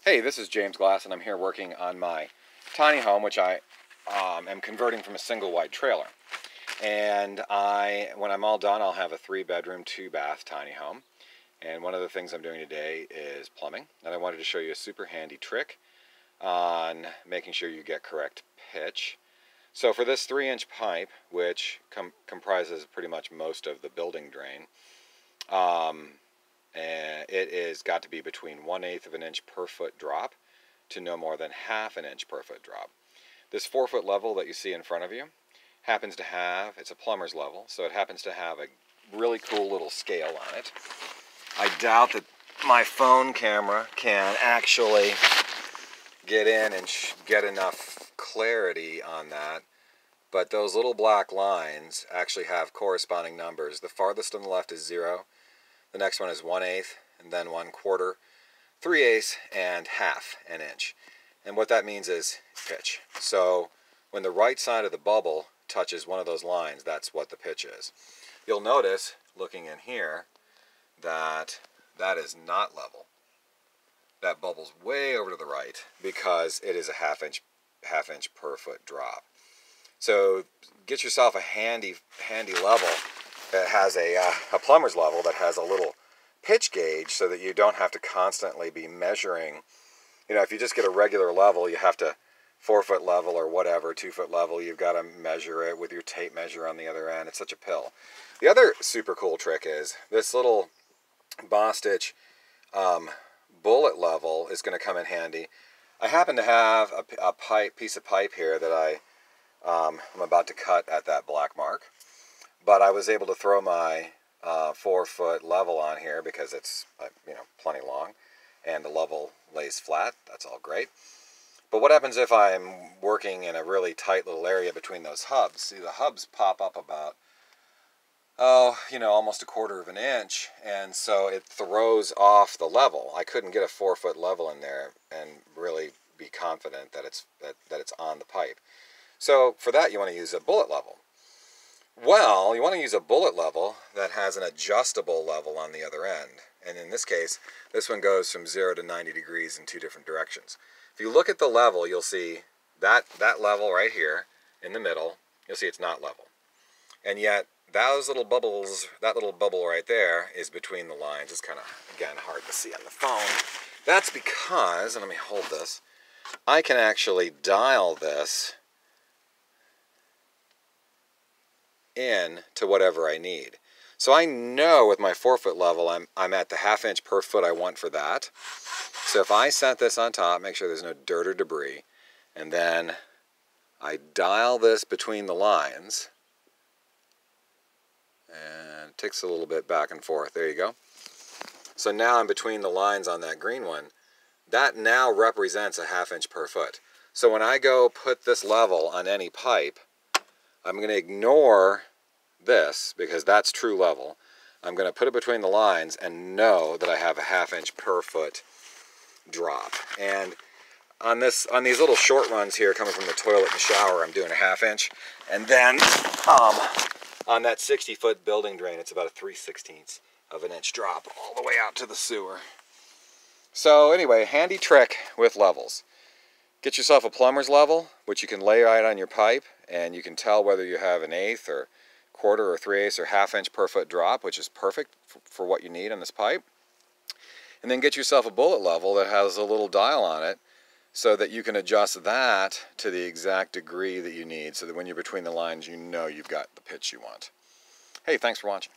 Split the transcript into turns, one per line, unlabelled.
Hey, this is James Glass, and I'm here working on my tiny home, which I am converting from a single wide trailer. And when I'm all done, I'll have a 3-bedroom, 2-bath tiny home. And one of the things I'm doing today is plumbing. And I wanted to show you a super handy trick on making sure you get correct pitch. So for this 3-inch pipe, which comprises pretty much most of the building drain, and it is got to be between 1/8 of an inch per foot drop to no more than 1/2 an inch per foot drop. This 4-foot level that you see in front of you happens to have, it's a plumber's level, so it happens to have a really cool little scale on it. I doubt that my phone camera can actually get in and get enough clarity on that, but those little black lines actually have corresponding numbers. The farthest on the left is 0. The next one is 1/8, and then 1/4, 3/8, and 1/2 an inch. And what that means is pitch. So when the right side of the bubble touches one of those lines, that's what the pitch is. You'll notice, looking in here, that that is not level. That bubble's way over to the right because it is a half inch per foot drop. So get yourself a handy level that has a plumber's level that has a little pitch gauge so that you don't have to constantly be measuring. You know, if you just get a regular level, you have to 4-foot level or whatever, 2-foot level, you've got to measure it with your tape measure on the other end. It's such a pill. The other super cool trick is this little Bostitch bullet level is going to come in handy. I happen to have a piece of pipe here that I'm about to cut at that black mark. But I was able to throw my 4-foot level on here because it's plenty long, and the level lays flat. That's all great. But what happens if I'm working in a really tight little area between those hubs? See, the hubs pop up about almost 1/4 of an inch, and so it throws off the level. I couldn't get a 4-foot level in there and really be confident that it's on the pipe. So for that, you want to use a bullet level. Well, you want to use a bullet level that has an adjustable level on the other end. And in this case, this one goes from 0 to 90 degrees in 2 different directions. If you look at the level, you'll see that level right here in the middle, you'll see it's not level. And yet, those little bubbles, that little bubble right there is between the lines. It's kind of, again, hard to see on the phone. That's because, and let me hold this, I can actually dial this in to whatever I need. So I know with my 4-foot level I'm at the 1/2 inch per foot I want for that. So if I set this on top, make sure there's no dirt or debris, and then I dial this between the lines, and it takes a little bit back and forth. There you go. So now I'm between the lines on that green one. That now represents a 1/2 inch per foot. So when I go put this level on any pipe, I'm going to ignore this because that's true level. I'm going to put it between the lines and know that I have a 1/2 inch per foot drop. And on these little short runs here coming from the toilet and shower, I'm doing a 1/2 inch. And then on that 60-foot building drain, it's about a 3/16 of an inch drop all the way out to the sewer. So anyway, handy trick with levels. Get yourself a plumber's level, which you can lay right on your pipe, and you can tell whether you have an 1/8 or 1/4 or 3/8 or 1/2 inch per foot drop, which is perfect for what you need on this pipe. And then get yourself a bullet level that has a little dial on it so that you can adjust that to the exact degree that you need so that when you're between the lines, you know you've got the pitch you want. Hey, thanks for watching.